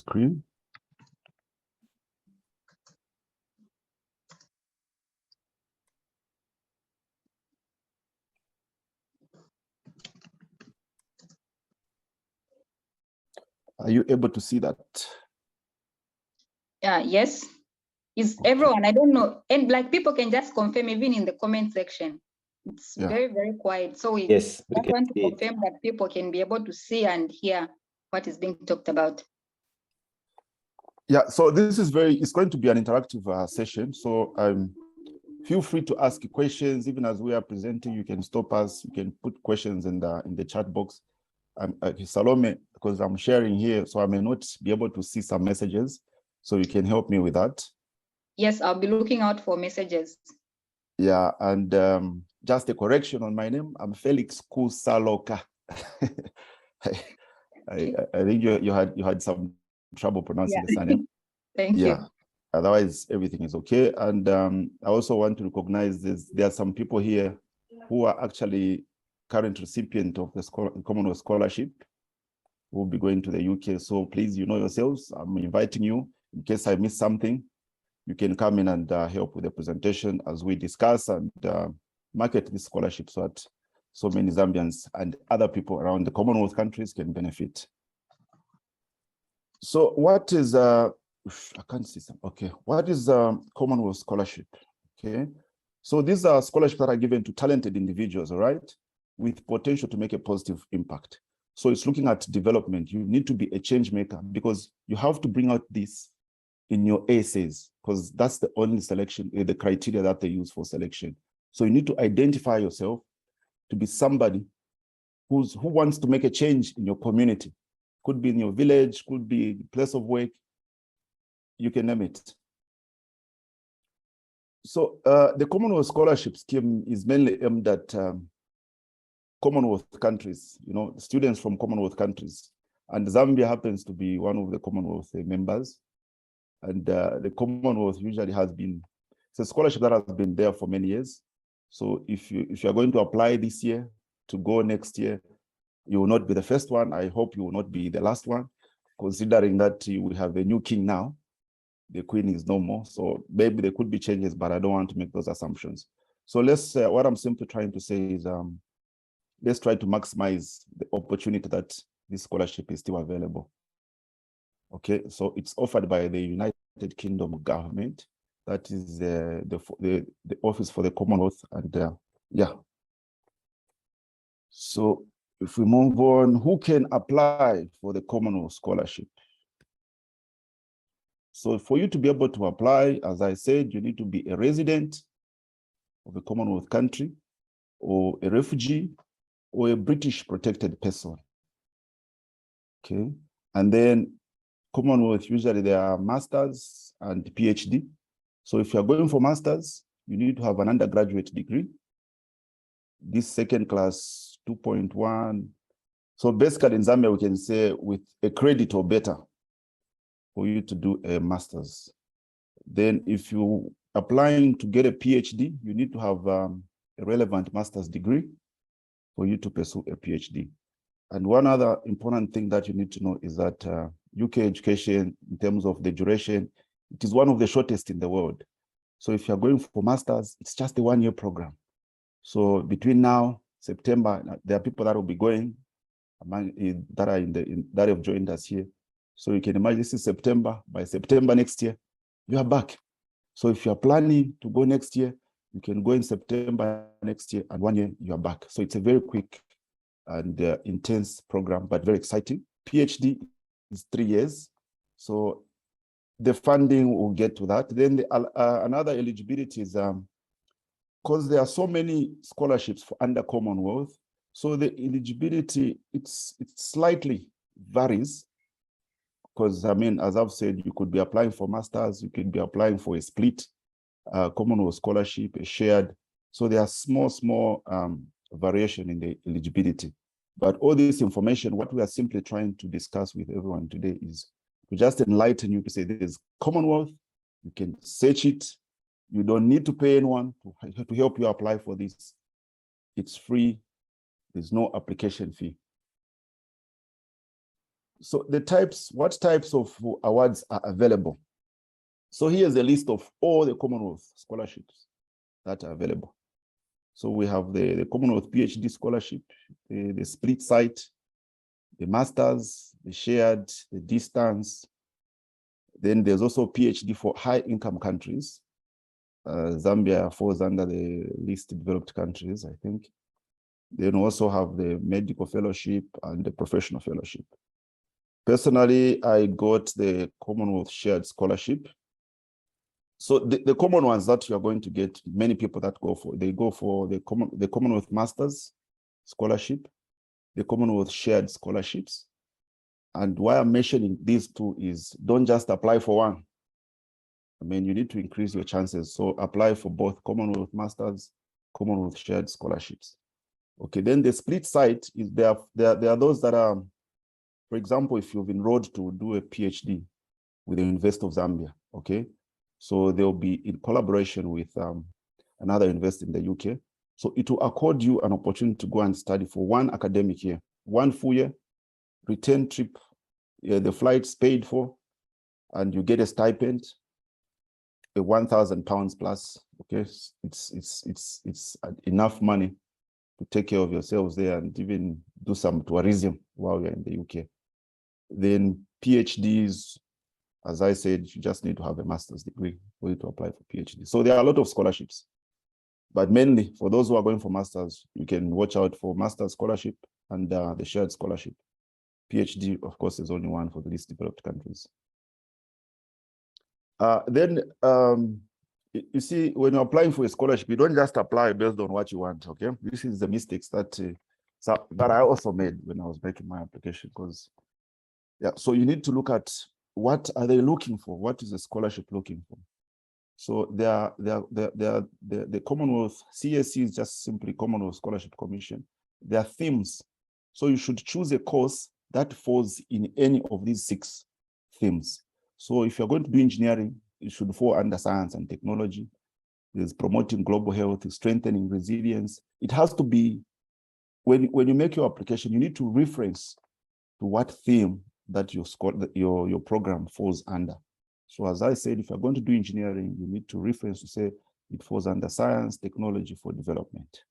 screen. Are you able to see that? Yes. Is Okay. everyone, I don't know, and like people can just confirm even in the comment section. It's very, very quiet. So we Yes, we just can want to see it. confirm that people can be able to see and hear what is being talked about. Yeah, so this is it's going to be an interactive session. So feel free to ask questions. Even as we are presenting, you can stop us. You can put questions in the chat box. Salome, because I'm sharing here, so I may not be able to see some messages. So you can help me with that. Yes, I'll be looking out for messages. Yeah, and just a correction on my name. I'm Felix Kusaloka. I think you had some trouble pronouncing the surname. Thank you. Otherwise, everything is okay. And I also want to recognize there are some people here who are actually current recipient of the Commonwealth Scholarship who will be going to the UK. So please, you know yourselves, I'm inviting you. In case I miss something, you can come in and help with the presentation as we discuss and market this scholarship so that so many Zambians and other people around the Commonwealth countries can benefit. So what is I can't see some. Okay, what is Commonwealth Scholarship? Okay, so these are scholarships that are given to talented individuals, all right, with potential to make a positive impact. So it's looking at development. You need to be a change maker because you have to bring out this in your essays because that's the only selection, the criteria that they use for selection. So you need to identify yourself to be somebody who wants to make a change in your community. Could be in your village, could be place of work, you can name it. So the Commonwealth Scholarship Scheme is mainly aimed at Commonwealth countries, you know, students from Commonwealth countries. And Zambia happens to be one of the Commonwealth members. And the Commonwealth usually has been, it's a scholarship that has been there for many years. So if you're going to apply this year to go next year, you will not be the first one. I hope you will not be the last one, considering that we have a new king now. The queen is no more. So maybe there could be changes, but I don't want to make those assumptions. So let's, what I'm simply trying to say is, let's try to maximize the opportunity that this scholarship is still available. Okay, so it's offered by the United Kingdom government. That is the Office for the Commonwealth, and yeah. So if we move on, who can apply for the Commonwealth Scholarship? So for you to be able to apply, as I said, you need to be a resident of a Commonwealth country, or a refugee, or a British protected person. Okay, and then Commonwealth, usually there are masters and PhD. So if you're going for masters, you need to have an undergraduate degree. This second class 2.1. So basically in Zambia, we can say with a credit or better for you to do a master's. Then if you're applying to get a PhD, you need to have a relevant master's degree for you to pursue a PhD. And one other important thing that you need to know is that UK education, in terms of the duration, it is one of the shortest in the world. So if you're going for masters, it's just a one-year program. So between now, September, there are people that will be going that are that have joined us here. So you can imagine this is September. By September next year, you are back. So if you're planning to go next year, you can go in September next year, and 1 year you are back. So it's a very quick and intense program, but very exciting. PhD is 3 years. So the funding will get to that. Then another eligibility is, because there are so many scholarships for under Commonwealth, so the eligibility, it's slightly varies. Because I mean, as I've said, you could be applying for masters, you could be applying for a split Commonwealth scholarship, a shared. So there are small variation in the eligibility. But all this information, what we are simply trying to discuss with everyone today is to just enlighten you to say there's Commonwealth, you can search it, you don't need to pay anyone to help you apply for this. It's free, there's no application fee. So what types of awards are available? So here's a list of all the Commonwealth scholarships that are available. So we have the Commonwealth PhD scholarship, the split site, the masters, the shared, the distance. Then there's also PhD for high income countries. Zambia falls under the least developed countries, I think. Then we also have the medical fellowship and the professional fellowship. Personally, I got the Commonwealth shared scholarship. So the common ones that you are going to get, many people that go for the Commonwealth Masters scholarship, the Commonwealth shared scholarships. And why I'm mentioning these two is don't just apply for one. I mean, you need to increase your chances. So apply for both Commonwealth Masters, Commonwealth shared scholarships. Okay, then the split site is there are those that are, for example, if you've enrolled to do a PhD with the University of Zambia, okay? So they'll be in collaboration with another university in the UK. So it will accord you an opportunity to go and study for one academic year, 1 full year, return trip, the flights paid for, and you get a stipend, a £1,000 plus. Okay, it's enough money to take care of yourselves there and even do some tourism while you're in the UK. Then PhDs, as I said, you just need to have a master's degree for you to apply for PhD. So there are a lot of scholarships, but mainly for those who are going for masters, you can watch out for master's scholarship and the shared scholarship. PhD, of course, is only one for the least developed countries. You see, when you're applying for a scholarship, you don't just apply based on what you want, okay? This is the mistakes that I also made when I was making my application, because, yeah, so you need to look at what are they looking for? What is the scholarship looking for? So the Commonwealth, CSC is just simply Commonwealth Scholarship Commission. There are themes. So you should choose a course that falls in any of these 6 themes. So if you're going to do engineering, it should fall under science and technology. There's promoting global health, strengthening resilience. It has to be, when you make your application, you need to reference to what theme that your program falls under. So as I said, if you're going to do engineering, you need to reference to say it falls under science, technology for development.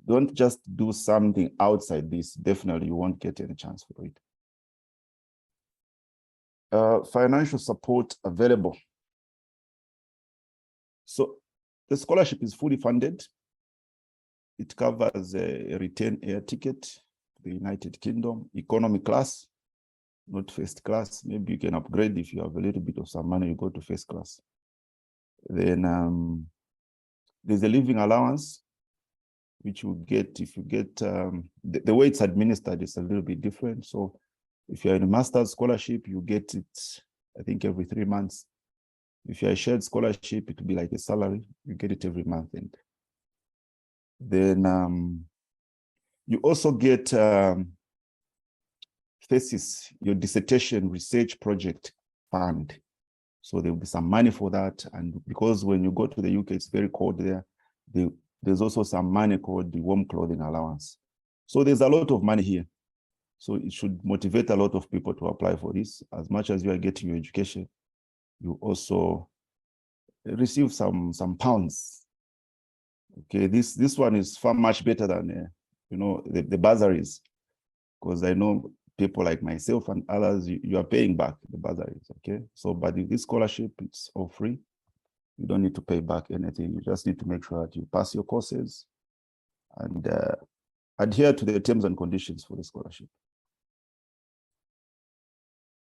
Don't just do something outside this. Definitely you won't get any chance for it. Financial support available. So the scholarship is fully funded. It covers a return air ticket to the United Kingdom, economy class, not first class. Maybe you can upgrade if you have a little bit of some money, you go to first class. Then there's a living allowance, which you get if you get, the way it's administered is a little bit different. So if you're in a master's scholarship, you get it, I think, every 3 months. If you're a shared scholarship, it will be like a salary. You get it every month. And then you also get thesis, your dissertation research project fund. So there will be some money for that. And because when you go to the UK, it's very cold there. There's also some money called the warm clothing allowance. So there's a lot of money here. So it should motivate a lot of people to apply for this. As much as you are getting your education, you also receive some pounds. Okay, this one is far much better than the bursaries, because I know people like myself and others, you are paying back the bursaries. Okay, so but in this scholarship, it's all free. You don't need to pay back anything. You just need to make sure that you pass your courses and adhere to the terms and conditions for the scholarship.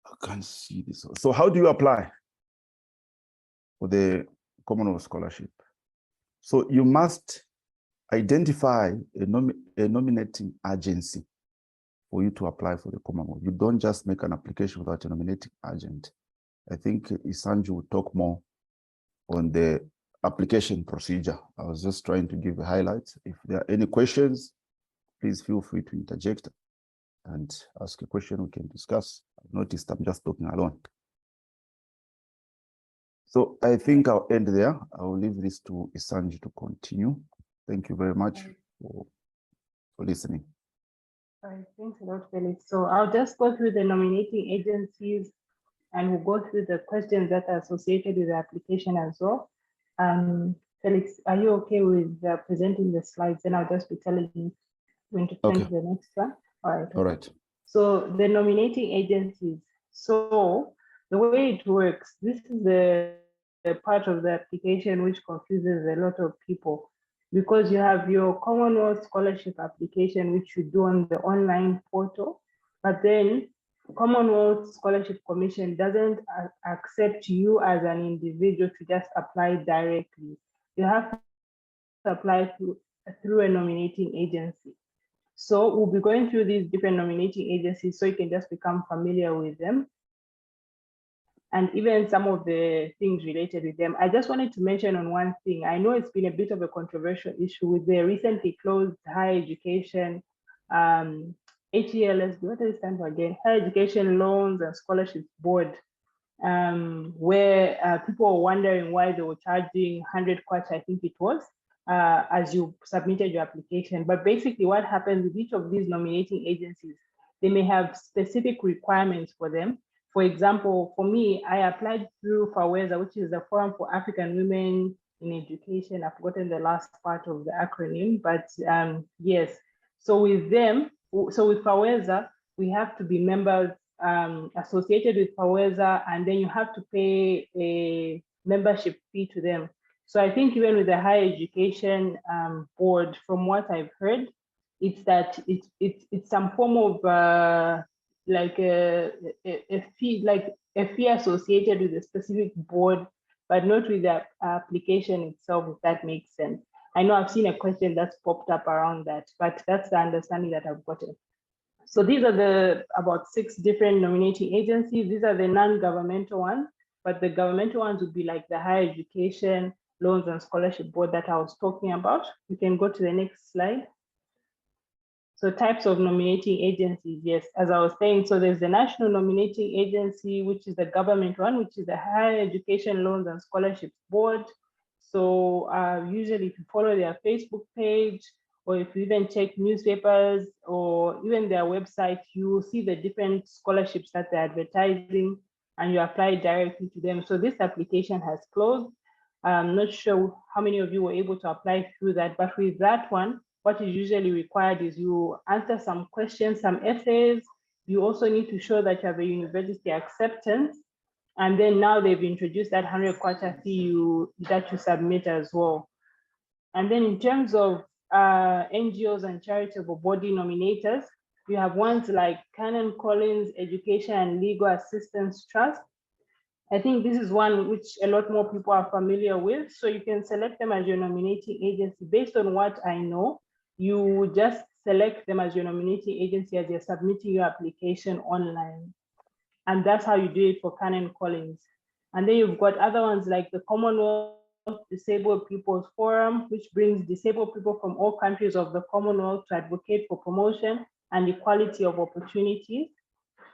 I can't see this. So how do you apply for the Commonwealth Scholarship? So you must identify a nominating agency for you to apply for the Commonwealth. You don't just make an application without a nominating agent. I think Esanju will talk more on the application procedure. I was just trying to give a highlight. If there are any questions, please feel free to interject and ask a question we can discuss. I've noticed I'm just talking alone. So I think I'll end there. I will leave this to Esanju to continue. Thank you very much for listening. All right, thanks a lot, Felix. So I'll just go through the nominating agencies and we'll go through the questions that are associated with the application as well. Felix, are you okay with presenting the slides? Then I'll just be telling you when to turn to the next one. All right. All right. So the nominating agencies. So the way it works, this is the part of the application which confuses a lot of people, because you have your Commonwealth Scholarship application, which you do on the online portal, but then Commonwealth Scholarship Commission doesn't accept you as an individual to just apply directly. You have to apply through a nominating agency. So we'll be going through these different nominating agencies so you can just become familiar with them and even some of the things related with them. I just wanted to mention on one thing. I know it's been a bit of a controversial issue with the recently closed higher education, HELS, what does it stand for again? Higher Education Loans and Scholarships Board, where people were wondering why they were charging 100 kwacha, I think it was, as you submitted your application. But basically what happens with each of these nominating agencies, they may have specific requirements for them. For example, for me, I applied through FAWEZA, which is the Forum for African Women in Education. I've forgotten the last part of the acronym, but yes. So with them, so with FAWEZA, we have to be members associated with FAWEZA, and then you have to pay a membership fee to them. So I think even with the higher education board, from what I've heard, it's that it's some form of like a fee, like a fee associated with a specific board, but not with the application itself, if that makes sense. I know I've seen a question that's popped up around that, but that's the understanding that I've gotten. So these are the about 6 different nominating agencies. These are the non-governmental ones, but the governmental ones would be like the Higher Education Loans and Scholarship Board that I was talking about. We can go to the next slide. So types of nominating agencies, yes, as I was saying, so there's the National Nominating Agency, which is the government one, which is the Higher Education Loans and Scholarships Board. So usually if you follow their Facebook page, or if you even check newspapers or even their website, you will see the different scholarships that they're advertising and you apply directly to them. So this application has closed. I'm not sure how many of you were able to apply through that, but with that one, what is usually required is you answer some questions, some essays. You also need to show that you have a university acceptance. And then now they've introduced that 100 kwacha fee that you submit as well. And then in terms of NGOs and charitable body nominators, you have ones like Canon Collins Education and Legal Assistance Trust. I think this is one which a lot more people are familiar with. So you can select them as your nominating agency. Based on what I know, you just select them as your nominating agency as you're submitting your application online. And that's how you do it for Canon Collins. And then you've got other ones like the Commonwealth Disabled People's Forum, which brings disabled people from all countries of the Commonwealth to advocate for promotion and equality of opportunities.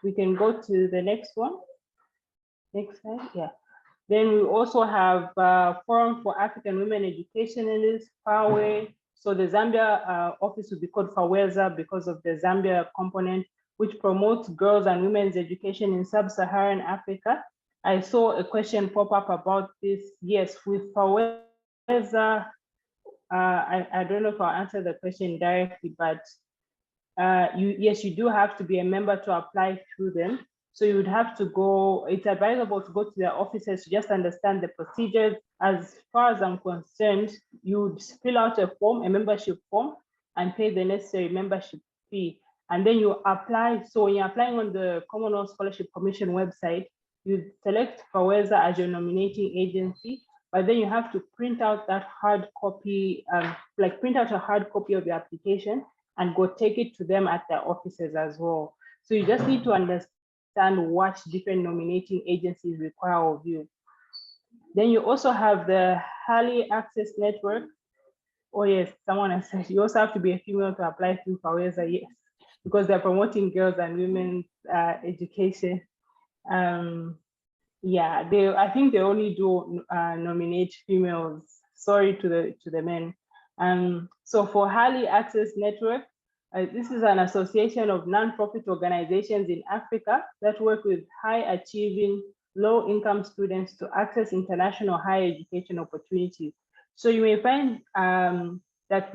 We can go to the next one. Next slide, yeah. Then we also have Forum for African Women Educationalists, FAWE. So the Zambia office would be called FAWEZA because of the Zambia component, which promotes girls and women's education in sub-Saharan Africa. I saw a question pop up about this. Yes, with FAWEZA, I don't know if I'll answer the question directly, but yes, you do have to be a member to apply through them. So you would have to go, it's advisable to go to their offices to just understand the procedures. As far as I'm concerned, you would fill out a form, a membership form, and pay the necessary membership fee. And then you apply. So when you're applying on the Commonwealth Scholarship Commission website, you select FAWEZA as your nominating agency, but then you have to print out that hard copy, like print out a hard copy of your application and go take it to them at their offices as well. So you just need to understand what different nominating agencies require of you. Then you also have the Early Access Network. Oh yes, someone has said you also have to be a female to apply through FAWEZA, yes, because they're promoting girls and women's education. Yeah, I think they only do nominate females. Sorry to the men. So for Early Access Network, This is an association of non-profit organizations in Africa that work with high-achieving, low-income students to access international higher education opportunities. So you may find that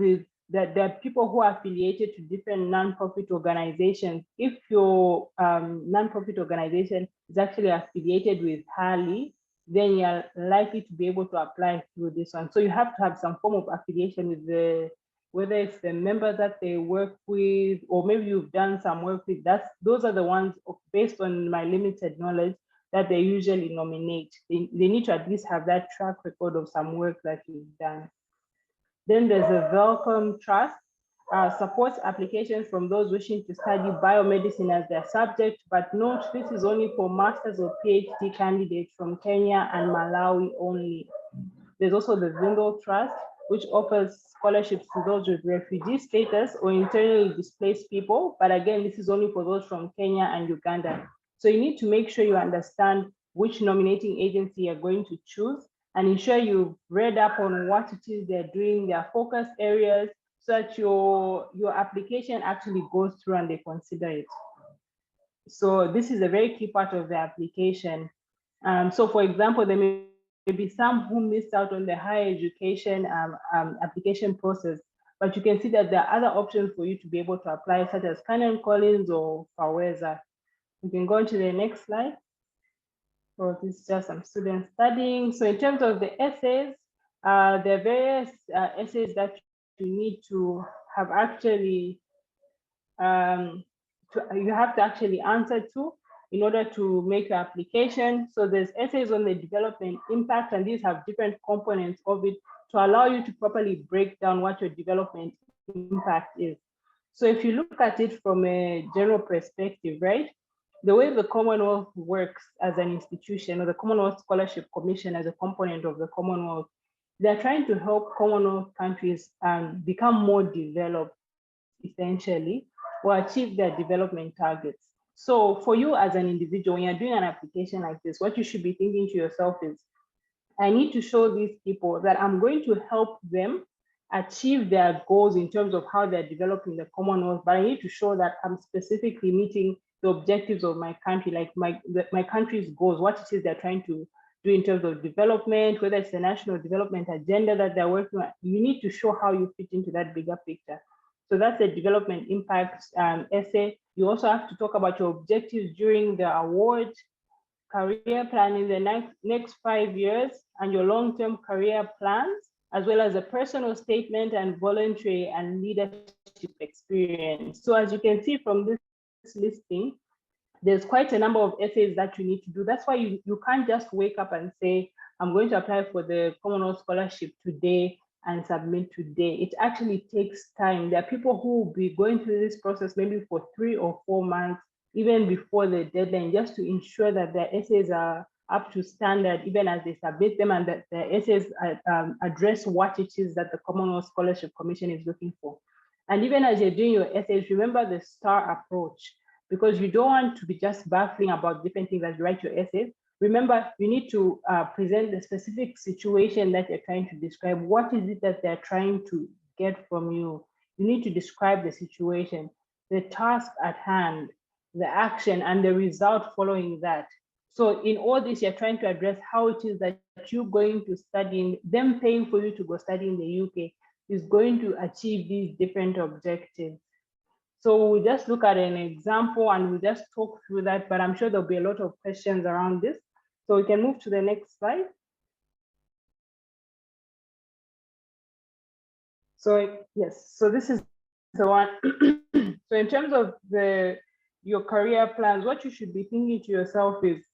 there are people who are affiliated to different non-profit organizations. If your non-profit organization is actually affiliated with HALI, then you're likely to be able to apply through this one. So you have to have some form of affiliation with whether it's the members that they work with, or maybe you've done some work with. Those are the ones, based on my limited knowledge, that they usually nominate. They need to at least have that track record of some work that you've done. Then there's a Welcome Trust, supports applications from those wishing to study biomedicine as their subject, but note this is only for master's or PhD candidates from Kenya and Malawi only. There's also the Zingle Trust, which offers scholarships to those with refugee status or internally displaced people. But again, this is only for those from Kenya and Uganda. So you need to make sure you understand which nominating agency you're going to choose, and ensure you've read up on what it is they're doing, their focus areas, so that your application actually goes through and they consider it. So this is a very key part of the application. So for example, there may be some who missed out on the higher education application process, but you can see that there are other options for you to be able to apply, such as Canon Collins or Faweza. We can go on to the next slide. So this is just some students studying. So in terms of the essays, there are various essays that you need to have actually, you have to actually answer to in order to make your application. So there's essays on the development impact, and these have different components of it to allow you to properly break down what your development impact is. So if you look at it from a general perspective, right? The way the Commonwealth works as an institution, or the Commonwealth Scholarship Commission as a component of the Commonwealth, they're trying to help Commonwealth countries become more developed, essentially, or achieve their development targets. So for you as an individual, when you're doing an application like this, what you should be thinking to yourself is, I need to show these people that I'm going to help them achieve their goals in terms of how they're developing the Commonwealth, but I need to show that I'm specifically meeting the objectives of my country, like my country's goals, what it is they're trying to do in terms of development, whether it's the national development agenda that they're working on. You need to show how you fit into that bigger picture. So that's the development impact essay. You also have to talk about your objectives during the award, career plan in the next 5 years, and your long-term career plans, as well as a personal statement and voluntary and leadership experience. So as you can see from this listing, there's quite a number of essays that you need to do. That's why you can't just wake up and say, I'm going to apply for the Commonwealth Scholarship today and submit today. It actually takes time. There are people who will be going through this process maybe for 3 or 4 months, even before the deadline, just to ensure that their essays are up to standard, even as they submit them, and that their essays address what it is that the Commonwealth Scholarship Commission is looking for. And even as you're doing your essays, remember the STAR approach, because you don't want to be just baffling about different things as you write your essays. Remember, you need to present the specific situation that you're trying to describe. What is it that they're trying to get from you? You need to describe the situation, the task at hand, the action, and the result following that. So in all this, you're trying to address how it is that you're going to study, them paying for you to go study in the UK is going to achieve these different objectives. So we'll just look at an example and we'll just talk through that, but I'm sure there'll be a lot of questions around this. So we can move to the next slide. So yes, so this is the one. So in terms of your career plans, what you should be thinking to yourself is,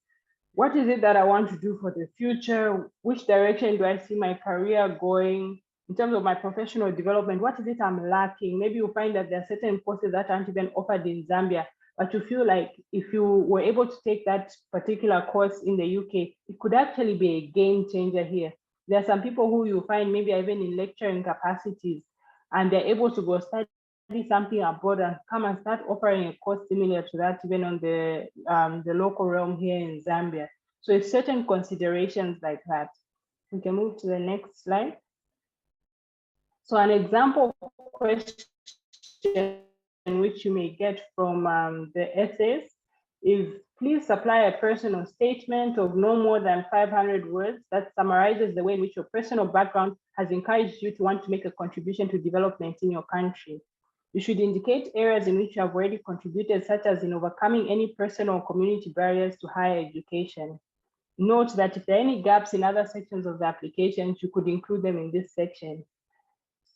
what is it that I want to do for the future? Which direction do I see my career going? In terms of my professional development, what is it I'm lacking? Maybe you'll find that there are certain courses that aren't even offered in Zambia, but you feel like if you were able to take that particular course in the UK, it could actually be a game changer here. There are some people who you find maybe even in lecturing capacities, and they're able to go study something abroad and come and start offering a course similar to that, even on the local realm here in Zambia. So it's certain considerations like that. We can move to the next slide. So an example question which you may get from the essays is please supply a personal statement of no more than 500 words that summarizes the way in which your personal background has encouraged you to want to make a contribution to development in your country. You should indicate areas in which you have already contributed, such as in overcoming any personal or community barriers to higher education. Note that if there are any gaps in other sections of the application, you could include them in this section.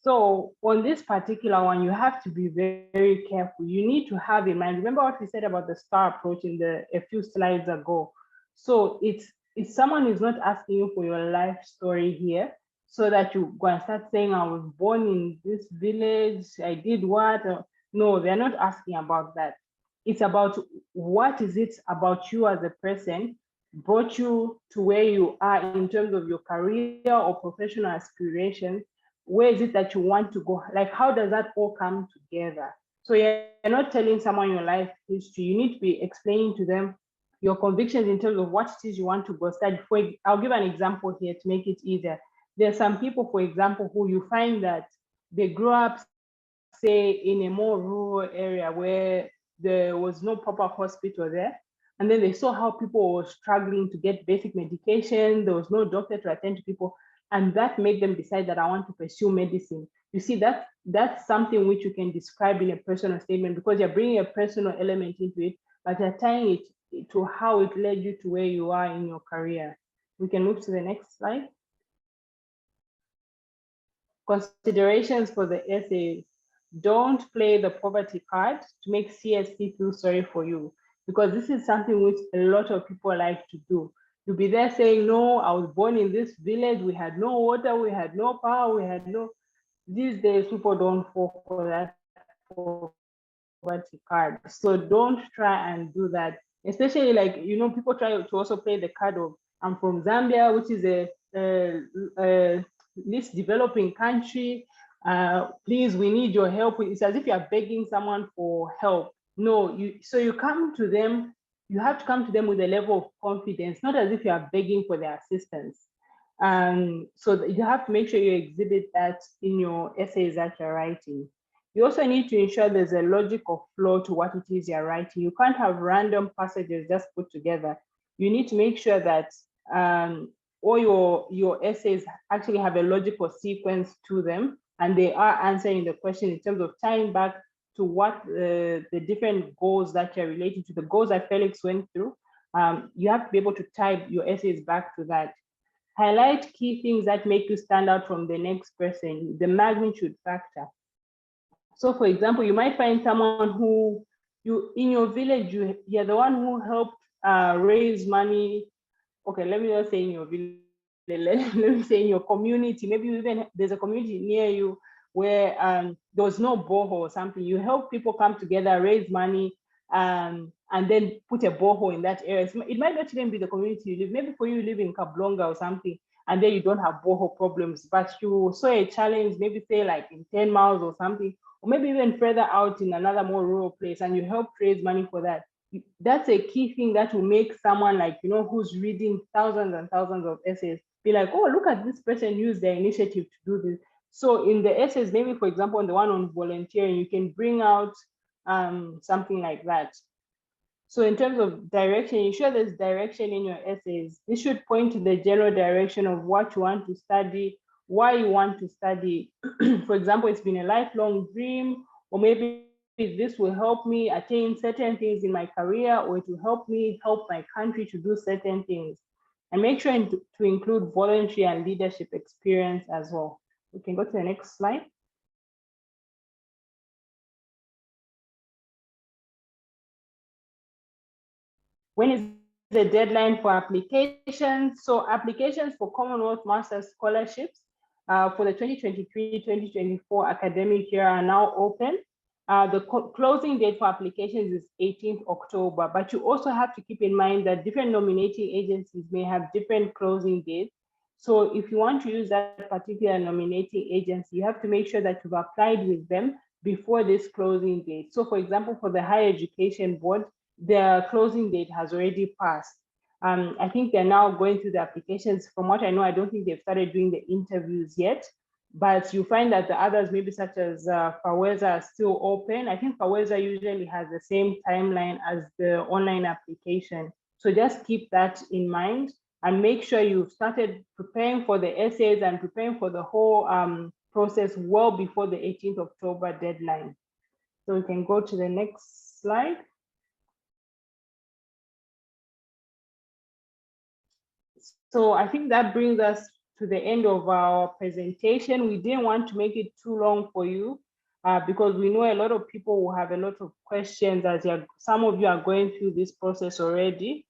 So on this particular one, you have to be very, very careful. You need to have in mind, remember what we said about the STAR approach in a few slides ago. So if someone is not asking you for your life story here, so that you go and start saying, I was born in this village, I did what? No, they're not asking about that. It's about what is it about you as a person brought you to where you are in terms of your career or professional aspirations. Where is it that you want to go? Like, how does that all come together? So you're not telling someone your life history. You need to be explaining to them your convictions in terms of what it is you want to go study. I'll give an example here to make it easier. There are some people, for example, who you find that they grew up, say, in a more rural area where there was no proper hospital there. And then they saw how people were struggling to get basic medication. There was no doctor to attend to people. And that made them decide that I want to pursue medicine. You see, that's something which you can describe in a personal statement because you're bringing a personal element into it, but you're tying it to how it led you to where you are in your career. We can move to the next slide. Considerations for the essays. Don't play the poverty card to make CSC feel sorry for you, because this is something which a lot of people like to do. You'll be there saying, no, I was born in this village, we had no water, we had no power, we had no... These days, people don't fall for that poverty card. So don't try and do that. Especially like, people try to also play the card of, I'm from Zambia, which is a least developing country. Please, we need your help. It's as if you're begging someone for help. No, you come to them, you have to come to them with a level of confidence, not as if you are begging for their assistance. So you have to make sure you exhibit that in your essays that you're writing. You also need to ensure there's a logic or flow to what it is you're writing. You can't have random passages just put together. You need to make sure that all your essays actually have a logical sequence to them, and they are answering the question in terms of tying back to what the different goals that you're relating to, the goals that Felix went through. You have to be able to tie your essays back to that. Highlight key things that make you stand out from the next person, the magnitude factor. So for example, you might find someone who, in your village, you're the one who helped raise money. Okay, let me not say in your village, let me say in your community. Maybe even there's a community near you where there was no borehole or something. You help people come together, raise money, and then put a borehole in that area. It might not even be the community you live. Maybe for you live in Kablonga or something, and then you don't have borehole problems, but you saw a challenge, maybe say like in 10 miles or something, or maybe even further out in another more rural place, and you help raise money for that. That's a key thing that will make someone like, who's reading thousands and thousands of essays be like, oh, look at this person use their initiative to do this. So in the essays, maybe for example, on the one on volunteering, you can bring out something like that. So in terms of direction, ensure there's direction in your essays. This should point to the general direction of what you want to study, why you want to study. For example, it's been a lifelong dream, or maybe this will help me attain certain things in my career, or it will help me help my country to do certain things. And make sure to include voluntary and leadership experience as well. We can go to the next slide. When is the deadline for applications? So applications for Commonwealth Master's Scholarships for the 2023-2024 academic year are now open. The closing date for applications is 18th October, but you also have to keep in mind that different nominating agencies may have different closing dates. So if you want to use that particular nominating agency, you have to make sure that you've applied with them before this closing date. So for example, for the Higher Education Board, their closing date has already passed. I think they're now going through the applications. From what I know, I don't think they've started doing the interviews yet. but you find that the others, maybe such as FAWEZA, are still open. I think FAWEZA usually has the same timeline as the online application. So just keep that in mind and make sure you've started preparing for the essays and preparing for the whole process well before the 18th October deadline. So we can go to the next slide. So I think that brings us to the end of our presentation. We didn't want to make it too long for you because we know a lot of people will have a lot of questions as some of you are going through this process already.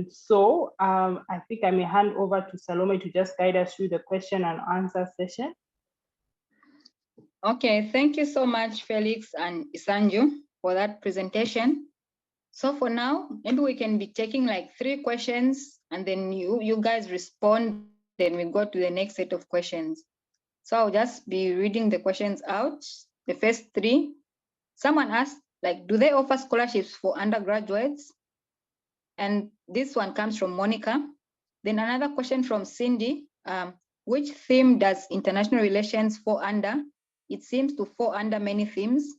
So I think I may hand over to Salome to just guide us through the question and answer session. Okay, thank you so much, Felix and Esanju, for that presentation. So for now, maybe we can be taking like 3 questions and then you guys respond, then we go to the next set of questions. So I'll just be reading the questions out. The first 3, someone asked, like, do they offer scholarships for undergraduates? And this one comes from Monica. Then another question from Cindy, which theme does international relations fall under? It seems to fall under many themes.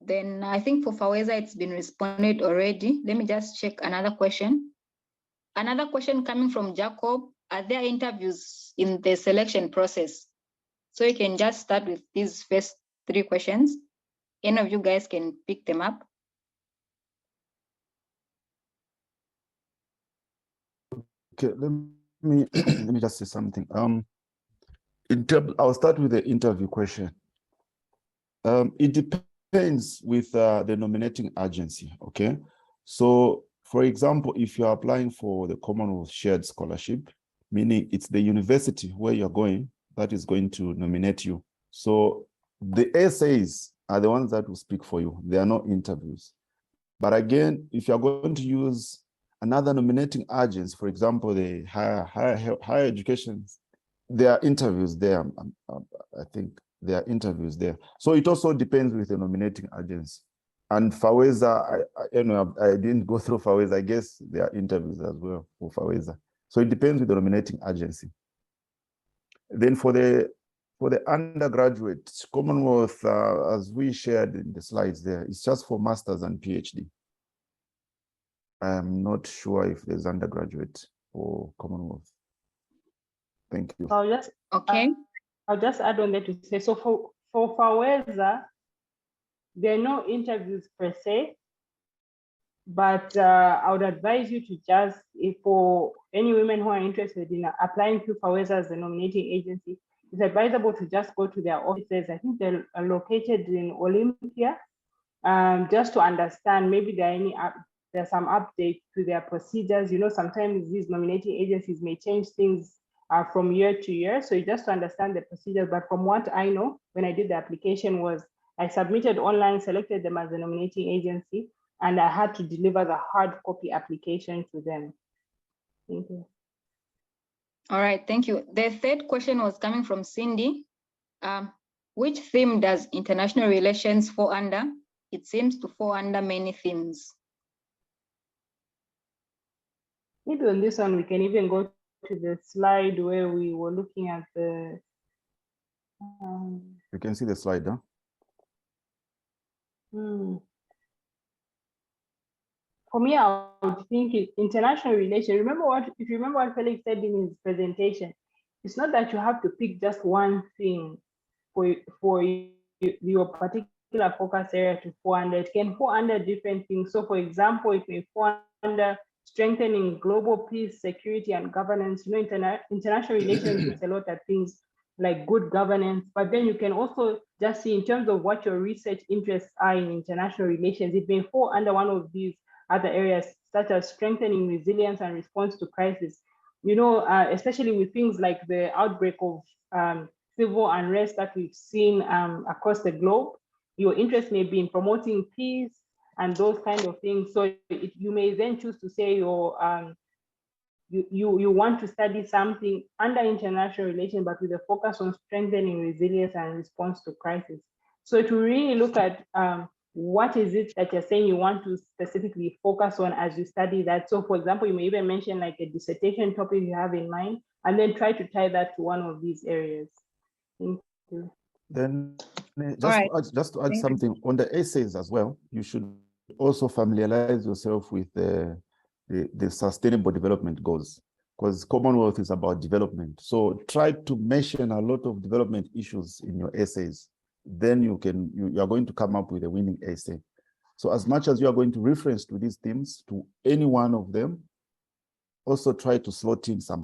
Then I think for FAWEZA, it's been responded already. Let me just check another question. Another question coming from Jacob, are there interviews in the selection process? So you can just start with these first 3 questions. Any of you guys can pick them up. Okay, let me just say something. I'll start with the interview question. It depends with the nominating agency, okay? So, for example, if you're applying for the Commonwealth Shared Scholarship, meaning it's the university where you're going that is going to nominate you. So the essays are the ones that will speak for you. There are no interviews. But again, if you're going to use another nominating agency, for example, the higher education, there are interviews there. I think there are interviews there. So it also depends with the nominating agency. And FAWEZA, I didn't go through FAWEZA. I guess there are interviews as well for FAWEZA. So it depends with the nominating agency. Then for the undergraduate, Commonwealth, as we shared in the slides there, it's just for masters and PhD. I'm not sure if there's undergraduate or Commonwealth. Thank you. I'll just add on that to say, so for FAWEZA, there are no interviews per se, but I would advise you to just, for any women who are interested in applying to FAWEZA as the nominating agency, it's advisable to just go to their offices. I think they're located in Olympia, just to understand maybe there's some updates to their procedures. You know, sometimes these nominating agencies may change things from year to year. So just to understand the procedures. But from what I know, when I did the application was I submitted online, selected them as the nominating agency, and I had to deliver the hard copy application to them. Thank you. All right, thank you. The third question was coming from Cindy. Which theme does international relations fall under? It seems to fall under many themes. Maybe on this one, we can even go to the slide where we were looking at the... You can see the slide, huh? For me, I would think international relations. If you remember what Felix said in his presentation, it's not that you have to pick just one thing for your particular focus area to fall under. It can fall under different things. So for example, it may fall under strengthening global peace, security, and governance. You know, international relations means a lot of things like good governance, but then you can also just see in terms of what your research interests are in international relations, it may fall under one of these other areas, such as strengthening resilience and response to crisis. You know, especially with things like the outbreak of civil unrest that we've seen across the globe, your interest may be in promoting peace and those kind of things. So you may then choose to say you want to study something under international relations, but with a focus on strengthening resilience and response to crisis. So to really look at what is it that you're saying you want to specifically focus on as you study that? So for example, you may even mention like a dissertation topic you have in mind, and then try to tie that to one of these areas. Thank you. Then right. just to add Thank you. something on the essays as well, you should also familiarize yourself with the sustainable development goals, because Commonwealth is about development. So try to mention a lot of development issues in your essays. Then you are going to come up with a winning essay. So as much as you are going to reference to these themes, to any one of them, also try to slot in some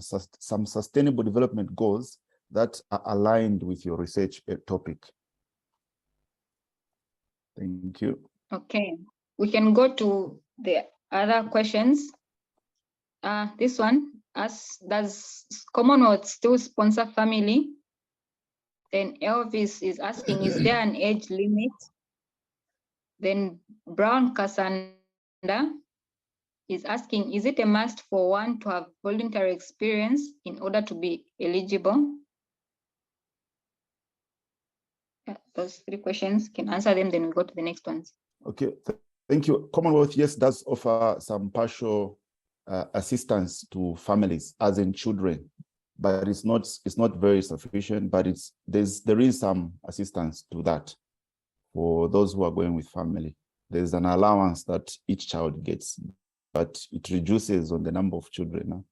sustainable development goals that are aligned with your research topic. Thank you. Okay, we can go to the other questions. This one, does Commonwealth still sponsor family? Then Elvis is asking, is there an age limit? Then Brown Cassandra is asking, is it a must for one to have voluntary experience in order to be eligible? Those three questions, can answer them, then we go to the next ones. Okay, thank you. Commonwealth, yes, does offer some partial assistance to families, as in children, but it's not very sufficient. But there is some assistance to that for those who are going with family. There's an allowance that each child gets, but it reduces on the number of children.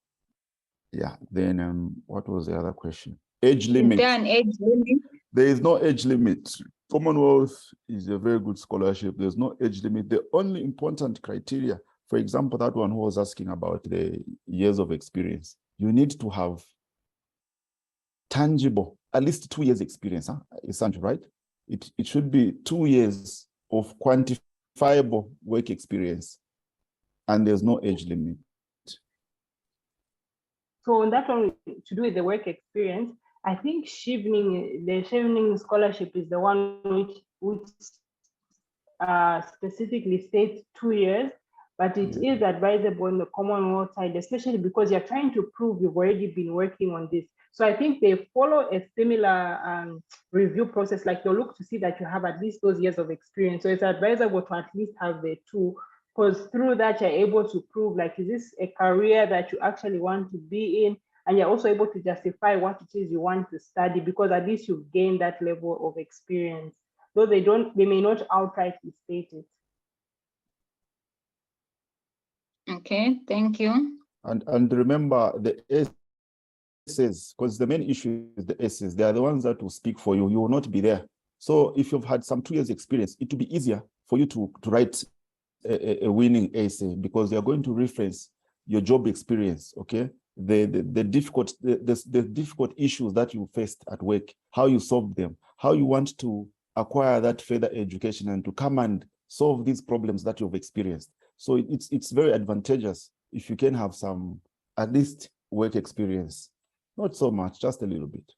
Yeah. Then what was the other question? Age limit. Is there an age limit? There is no age limit. Commonwealth is a very good scholarship. There's no age limit. The only important criteria, for example, that one who was asking about the years of experience, you need to have tangible, at least 2 years experience, Esanju, right? It should be 2 years of quantifiable work experience, and there's no age limit. So on that one, to do with the work experience, I think the Chevening scholarship is the one which specifically states 2 years, but it is advisable on the Commonwealth side, especially because you're trying to prove you've already been working on this. So I think they follow a similar review process, like you'll look to see that you have at least those years of experience. So it's advisable to at least have the 2, because through that you're able to prove, like, is this a career that you actually want to be in? And you're also able to justify what it is you want to study, because at least you've gained that level of experience. Though they may not outrightly state it. Okay, thank you. And remember the essays, because the main issue is the essays. They are the ones that will speak for you. You will not be there. So if you've had some 2 years experience, it will be easier for you to write a winning essay, because you're going to reference your job experience, okay? The difficult issues that you faced at work, how you solved them, how you want to acquire that further education and to come and solve these problems that you've experienced. So it's very advantageous if you can have some, at least, work experience. Not so much, just a little bit.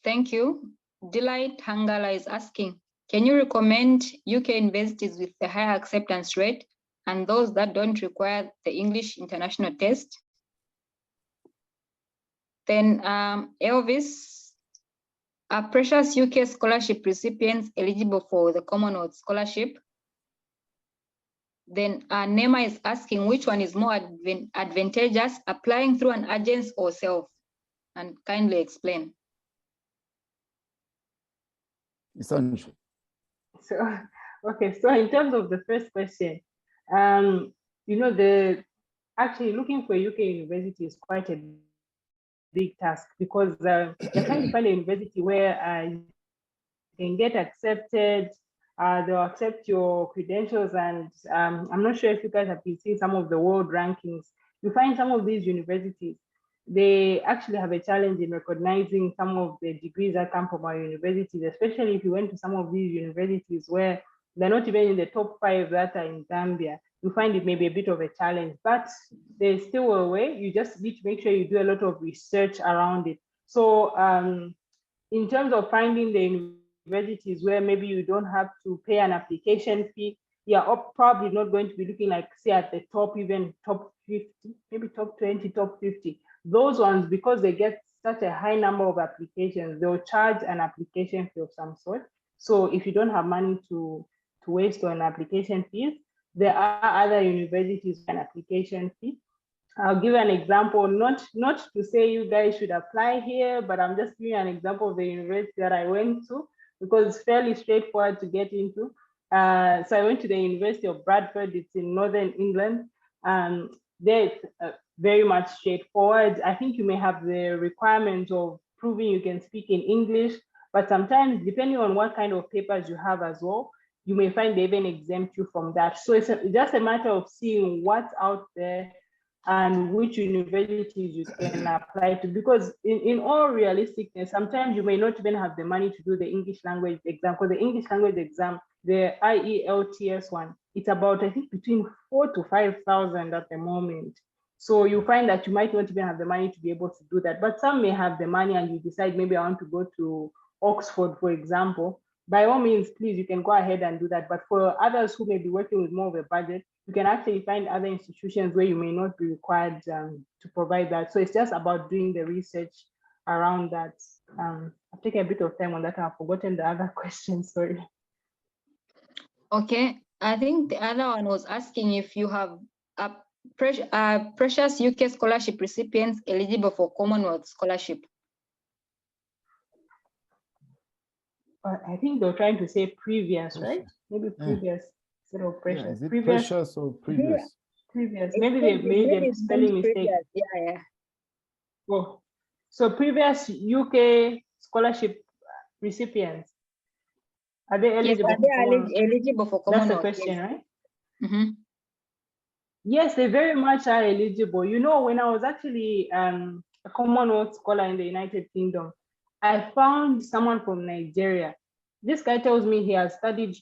Thank you. Delight Hangala is asking, can you recommend UK universities with the higher acceptance rate and those that don't require the English international test? Then Elvis, are precious UK scholarship recipients eligible for the Commonwealth Scholarship? Then Nema is asking, which one is more advantageous, applying through an agency or self? And kindly explain. Esanju. So, okay, so in terms of the first question, actually looking for a UK university is quite a big task, because you're trying to find a university where you can get accepted, they'll accept your credentials, and I'm not sure if you guys have been seeing some of the world rankings. You find some of these universities, they actually have a challenge in recognizing some of the degrees that come from our universities, especially if you went to some of these universities where they're not even in the top 5 that are in Zambia. You find it may be a bit of a challenge, but there's still a way. You just need to make sure you do a lot of research around it. So in terms of finding the universities where maybe you don't have to pay an application fee, you're probably not going to be looking like, say, at the top, even top 50, maybe top 20, top 50. Those ones, because they get such a high number of applications, they'll charge an application fee of some sort. So if you don't have money to waste on application fees, there are other universities with an application fee. I'll give an example, not to say you guys should apply here, but I'm just giving an example of the university that I went to, because it's fairly straightforward to get into. So I went to the University of Bradford. It's in Northern England. There it's very much straightforward. I think you may have the requirement of proving you can speak in English, but sometimes depending on what kind of papers you have as well, you may find they even exempt you from that. So it's just a matter of seeing what's out there and which universities you can apply to, because in all realisticness, sometimes you may not even have the money to do the English language exam. For the English language exam, the IELTS one, it's about, I think, between 4,000 to 5,000 at the moment. So you find that you might not even have the money to be able to do that. But some may have the money and you decide, maybe I want to go to Oxford, for example. By all means, please, you can go ahead and do that. But for others who may be working with more of a budget, you can actually find other institutions where you may not be required to provide that. So it's just about doing the research around that. I've taken a bit of time on that. I've forgotten the other question, sorry. Okay, I think the other one was asking if you have precious UK scholarship recipients eligible for Commonwealth Scholarship. I think they're trying to say previous, right? Maybe previous instead of precious. Yeah, is it previous, precious or previous? Previous. Maybe they made a spelling mistake. Yeah. Oh, so previous UK scholarship recipients, are they eligible? Yes, are they eligible for Commonwealth? That's the question, yes. right? Mm-hmm. Yes, they very much are eligible. You know, when I was actually a Commonwealth scholar in the United Kingdom, I found someone from Nigeria. This guy tells me he has studied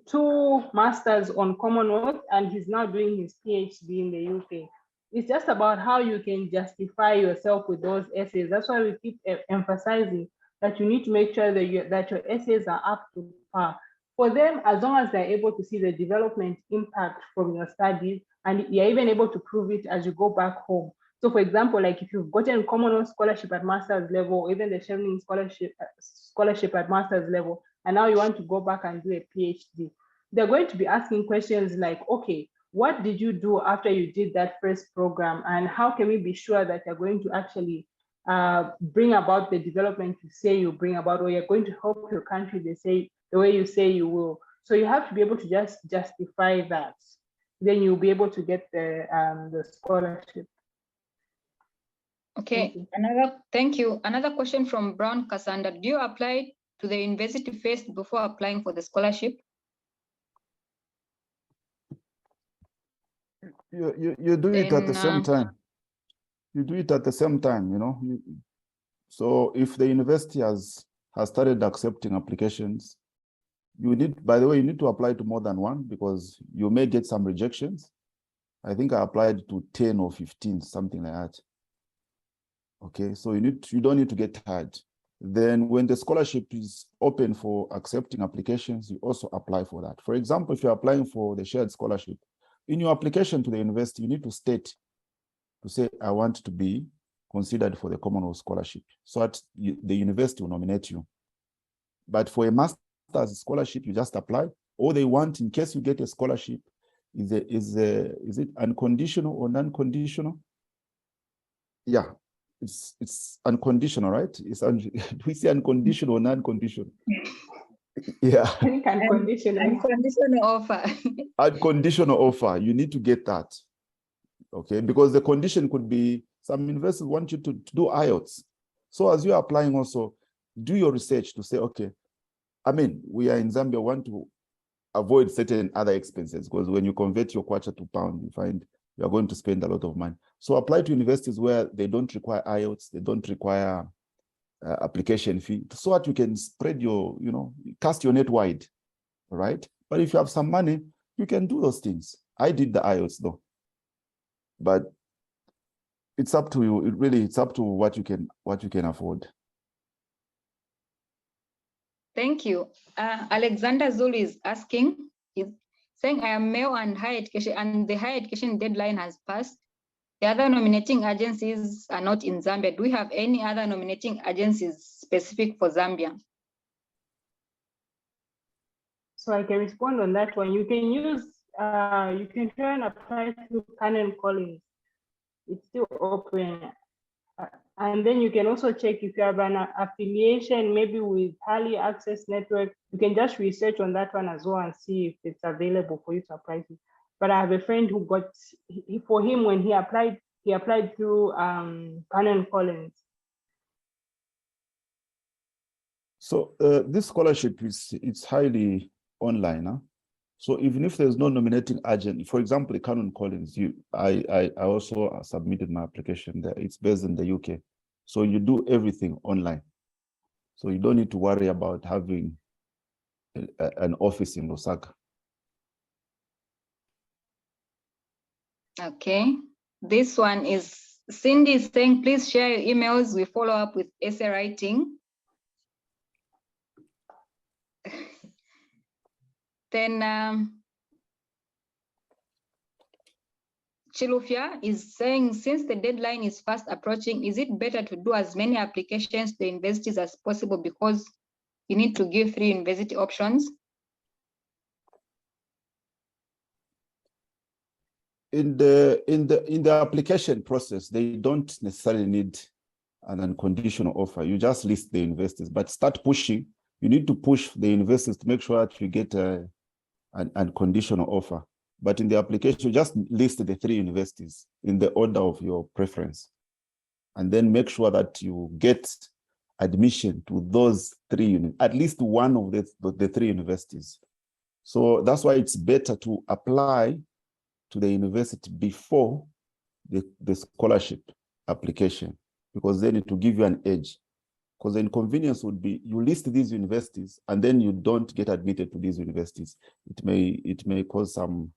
two masters on Commonwealth and he's now doing his PhD in the UK. It's just about how you can justify yourself with those essays. That's why we keep emphasizing that you need to make sure that, that your essays are up to par. For them, as long as they're able to see the development impact from your studies, and you're even able to prove it as you go back home. So for example, like if you've gotten Commonwealth Scholarship at master's level, or even the Chevening scholarship at master's level, and now you want to go back and do a PhD, they're going to be asking questions like, okay, what did you do after you did that first program? And how can we be sure that you're going to actually bring about the development you say you bring about, or you're going to help your country the way you say you will? So you have to be able to just justify that. Then you'll be able to get the scholarship. Okay, thank you. Another question from Brown Cassandra. Do you apply to the university first before applying for the scholarship? You do it at the same time. You do it at the same time, you know. So if the university has started accepting applications, you need, by the way, you need to apply to more than one, because you may get some rejections. I think I applied to 10 or 15, something like that. Okay, so you don't need to get tired. Then when the scholarship is open for accepting applications, you also apply for that. For example, if you're applying for the shared scholarship, in your application to the university, you need to state, to say, I want to be considered for the Commonwealth Scholarship, so that the university will nominate you. But for a master's scholarship, you just apply. All they want, in case you get a scholarship, is it unconditional or non-conditional? Yeah, it's unconditional, right? Do we say unconditional or non-conditional? Yeah. I think unconditional. Unconditional offer. Unconditional offer. You need to get that. Okay, because the condition could be, some universities want you to do IELTS. So as you're applying also, do your research to say, okay, I mean, we are in Zambia, want to avoid certain other expenses, because when you convert your kwacha to pound, you find you are going to spend a lot of money. So apply to universities where they don't require IELTS, they don't require application fee, so that you can spread your, cast your net wide, right? But if you have some money, you can do those things. I did the IELTS though, but it's up to you. It's up to what you can afford. Thank you. Alexander Zulu is asking, saying, I am male and higher education, and the higher education deadline has passed. The other nominating agencies are not in Zambia. Do we have any other nominating agencies specific for Zambia? So I can respond on that one. You can use, you can try and apply through Canon Collins. It's still open. And then you can also check if you have an affiliation, maybe with Early Access Network. You can just research on that one as well and see if it's available for you to apply to. But I have a friend who got, for him, when he applied through Canon Collins. So this scholarship it's highly online. Huh? So even if there's no nominating agent, for example, Canon Collins, I also submitted my application there. It's based in the UK. So you do everything online. So you don't need to worry about having an office in Lusaka. Okay. This one is Cindy is saying, please share your emails. We follow up with essay writing. Then Chilufia is saying, since the deadline is fast approaching, is it better to do as many applications to universities as possible because you need to give 3 university options? In the application process, they don't necessarily need an unconditional offer. You just list the universities, but start pushing. You need to push the universities to make sure that you get an unconditional offer. But in the application, you just list the 3 universities in the order of your preference. And then make sure that you get admission to those 3, at least one of the 3 universities. So that's why it's better to apply to the university before the scholarship application, because then it will give you an edge. Because the inconvenience would be you list these universities and then you don't get admitted to these universities. It may cause some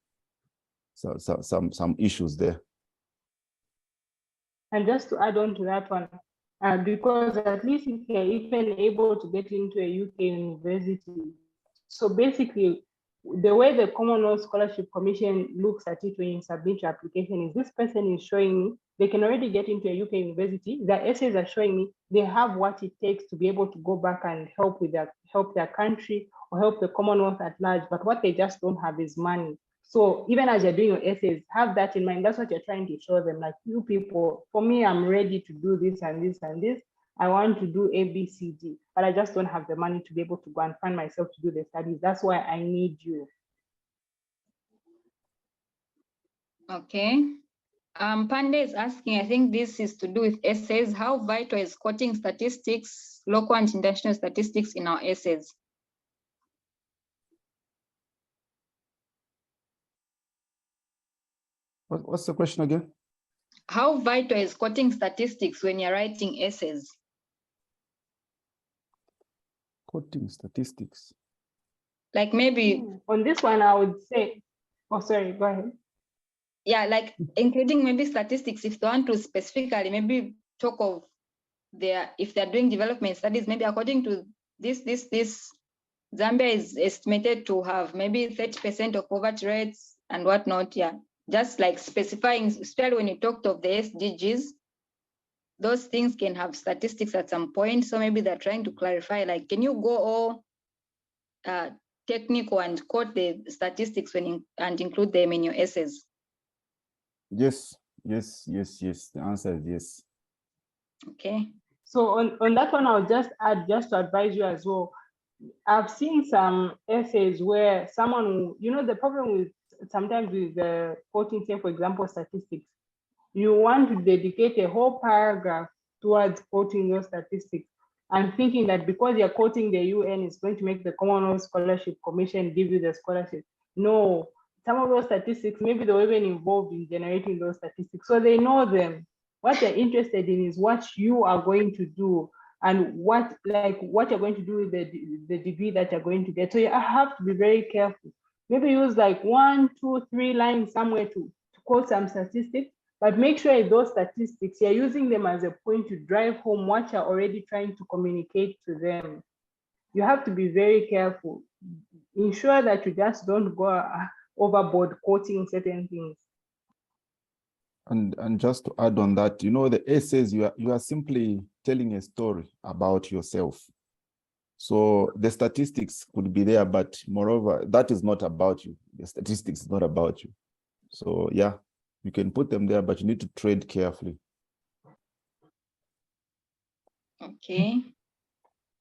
issues there. And just to add on to that one, because at least if you're even able to get into a UK university, so basically the way the Commonwealth Scholarship Commission looks at it when you submit your application is, this person is showing me they can already get into a UK university. Their essays are showing me they have what it takes to be able to go back and help their country or help the Commonwealth at large. But what they just don't have is money. So even as you're doing your essays, have that in mind. That's what you're trying to show them. Like, you people, for me, I'm ready to do this and this and this. I want to do A, B, C, D, but I just don't have the money to be able to go and fund myself to do the studies. That's why I need you. Okay. Pandey is asking, I think this is to do with essays. How vital is quoting statistics, local and international statistics in our essays? What's the question again? How vital is quoting statistics when you're writing essays? Quoting statistics. Like maybe on this one, I would say, oh, sorry, go ahead. Yeah, like including maybe statistics, if they want to specifically maybe talk of if they're doing development studies, maybe according to this, Zambia is estimated to have maybe 30% of poverty rates and whatnot. Yeah, just like specifying, especially when you talked of the SDGs, those things can have statistics at some point. So maybe they're trying to clarify, like, can you go all technical and quote the statistics and include them in your essays? Yes. The answer is yes. Okay. So on that one, I'll just add, just to advise you as well. I've seen some essays where someone, the problem with sometimes with the quoting, say, for example, statistics, you want to dedicate a whole paragraph towards quoting those statistics and thinking that because you're quoting the UN, it's going to make the Commonwealth Scholarship Commission give you the scholarship. No, some of those statistics, maybe they were even involved in generating those statistics. So they know them. What they're interested in is what you are going to do and what you're going to do with the degree that you're going to get. So you have to be very careful. Maybe use like 1, 2, 3 lines somewhere to quote some statistics, but make sure those statistics, you're using them as a point to drive home what you're already trying to communicate to them. You have to be very careful. Ensure that you just don't go overboard quoting certain things. And just to add on that, the essays, you are simply telling a story about yourself. So the statistics could be there, but moreover, that is not about you. The statistics is not about you. So yeah, you can put them there, but you need to trade carefully. Okay.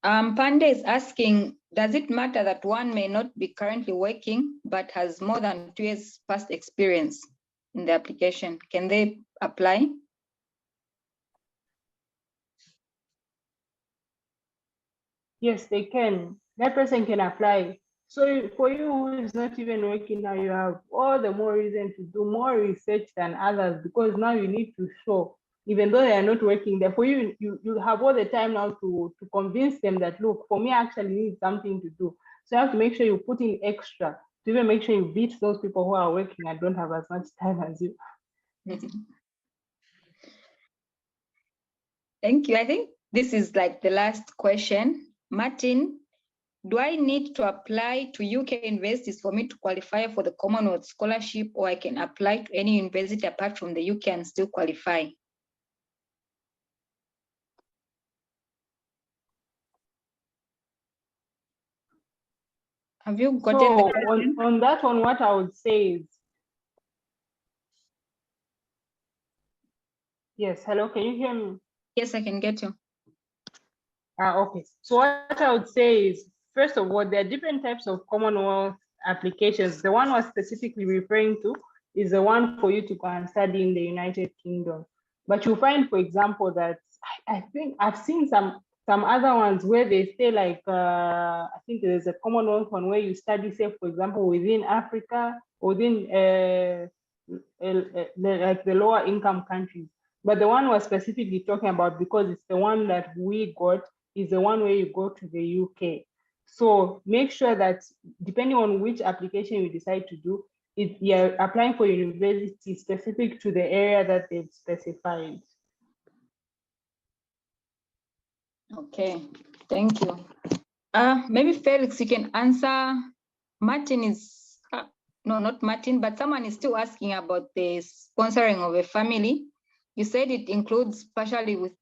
Pande is asking, does it matter that one may not be currently working, but has more than 2 years past experience in the application? Can they apply? Yes, they can. That person can apply. So for you who is not even working now, you have all the more reason to do more research than others, because now you need to show, even though they are not working there, for you, you have all the time now to convince them that, look, for me, I actually need something to do. So you have to make sure you put in extra to even make sure you beat those people who are working and don't have as much time as you. Thank you. I think this is like the last question. Martin, do I need to apply to UK universities for me to qualify for the Commonwealth Scholarship, or I can apply to any university apart from the UK and still qualify? Have you gotten So the question? on that one, what I would say is, yes, hello, can you hear me? Yes, I can get you. Okay. So what I would say is, first of all, there are different types of Commonwealth applications. The one we're specifically referring to is the one for you to go and study in the United Kingdom. But you'll find, for example, that I think I've seen some other ones where they say like, I think there's a Commonwealth one where you study, say, for example, within Africa, within like the lower income countries. But the one we're specifically talking about, because it's the one that we got, is the one where you go to the UK. So make sure that depending on which application you decide to do, you're applying for university specific to the area that they've specified. Okay, thank you. Maybe Felix, you can answer. Martin is, no, not Martin, but someone is still asking about the sponsoring of a family. You said it includes partially with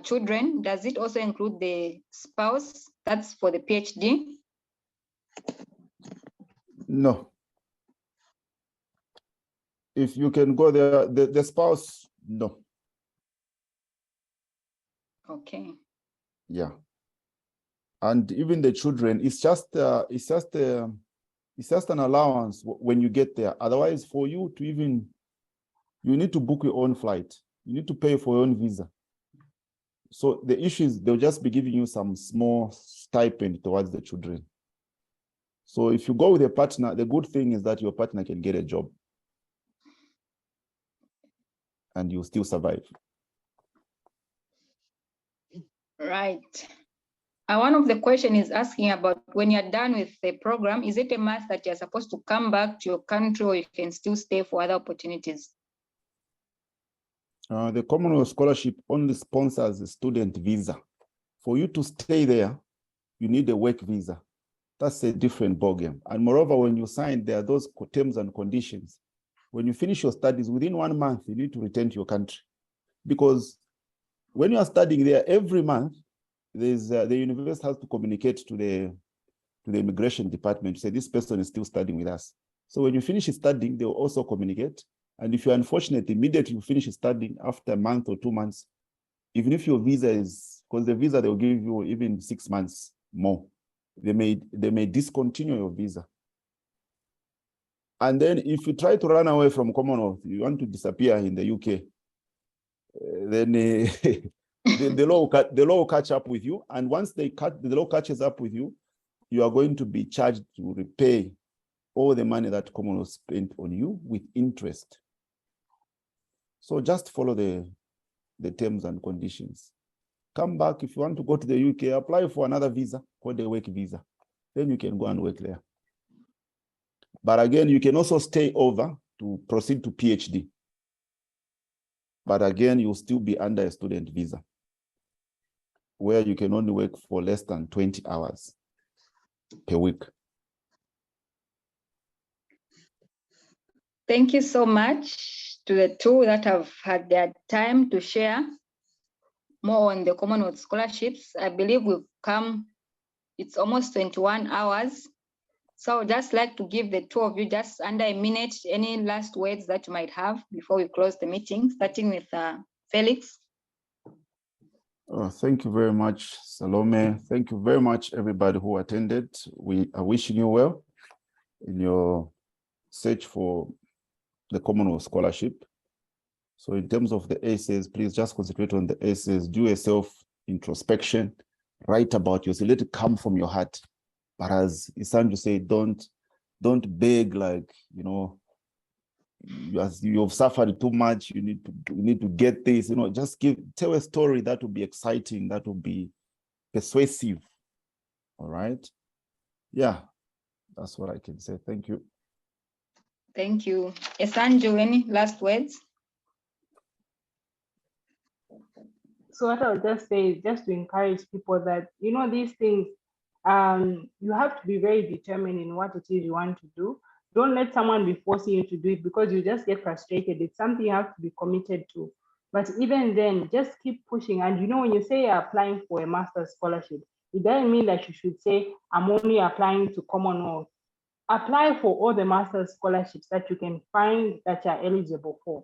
children. Does it also include the spouse? That's for the PhD? No. If you can go there, the spouse, no. Okay. Yeah. And even the children, it's just an allowance when you get there. Otherwise, for you to even, you need to book your own flight. You need to pay for your own visa. So the issue is they'll just be giving you some small stipend towards the children. So if you go with a partner, the good thing is that your partner can get a job and you'll still survive. Right. One of the question is asking about when you're done with the program, is it a must that you're supposed to come back to your country, or you can still stay for other opportunities? The Commonwealth Scholarship only sponsors a student visa. For you to stay there, you need a work visa. That's a different ballgame. And moreover, when you sign, there are those terms and conditions. When you finish your studies, within 1 month, you need to return to your country. Because when you are studying there, every month, the university has to communicate to the immigration department to say this person is still studying with us. So when you finish studying, they will also communicate. And if you're unfortunate, immediately you finish studying after a month or 2 months, even if your visa is, because the visa they'll give you even 6 months more, they may discontinue your visa. And then if you try to run away from Commonwealth, you want to disappear in the UK, then the law will catch up with you. And once the law catches up with you, you are going to be charged to repay all the money that Commonwealth spent on you with interest. So just follow the terms and conditions. Come back. If you want to go to the UK, apply for another visa called a work visa. Then you can go and work there. But again, you can also stay over to proceed to PhD. But again, you'll still be under a student visa, where you can only work for less than 20 hours per week. Thank you so much to the two that have had their time to share more on the Commonwealth scholarships. I believe we've come it's almost 21 hours. So just like to give the two of you just under a minute, any last words that you might have before we close the meeting, starting with Felix. Thank you very much, Salome. Thank you very much, everybody who attended. We are wishing you well in your search for the Commonwealth Scholarship. So in terms of the essays, please just concentrate on the essays, do a self-introspection, write about yourself, let it come from your heart. But as Esanju said, don't beg like, you know, you've suffered too much, you need to get this, you know, just tell a story that will be exciting, that will be persuasive. All right. Yeah, that's what I can say. Thank you. Thank you. Esanju, any last words? So what I'll just say is just to encourage people that, you know, these things, you have to be very determined in what it is you want to do. Don't let someone be forcing you to do it because you just get frustrated. It's something you have to be committed to. But even then, just keep pushing. And you know, when you say you're applying for a master's scholarship, it doesn't mean that you should say, I'm only applying to Commonwealth. Apply for all the master's scholarships that you can find that you're eligible for.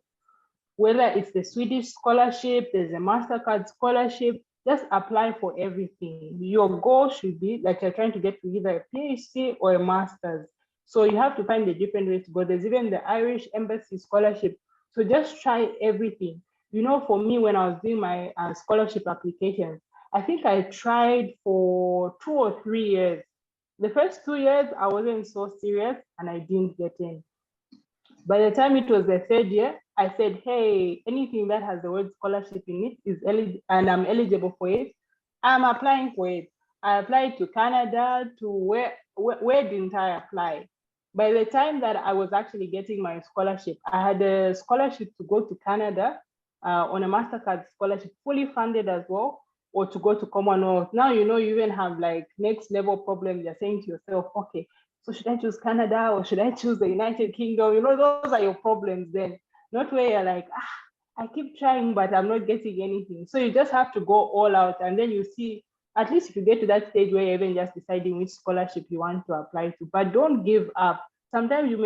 Whether it's the Swedish scholarship, there's a MasterCard scholarship, just apply for everything. Your goal should be that you're trying to get to either a PhD or a master's. So you have to find a different way to go. There's even the Irish Embassy scholarship. So just try everything. You know, for me, when I was doing my scholarship applications, I think I tried for 2 or 3 years. The first 2 years, I wasn't so serious and I didn't get in. By the time it was the 3rd year, I said, hey, anything that has the word scholarship in it is eligible and I'm eligible for it, I'm applying for it. I applied to Canada, to where didn't I apply? By the time that I was actually getting my scholarship, I had a scholarship to go to Canada on a MasterCard scholarship, fully funded as well, or to go to Commonwealth. Now, you know, you even have like next level problems. You're saying to yourself, okay, so should I choose Canada or should I choose the United Kingdom? You know, those are your problems then. Not where you're like, I keep trying, but I'm not getting anything. So you just have to go all out. And then you see, at least if you get to that stage where you're even just deciding which scholarship you want to apply to, but don't give up. Sometimes you may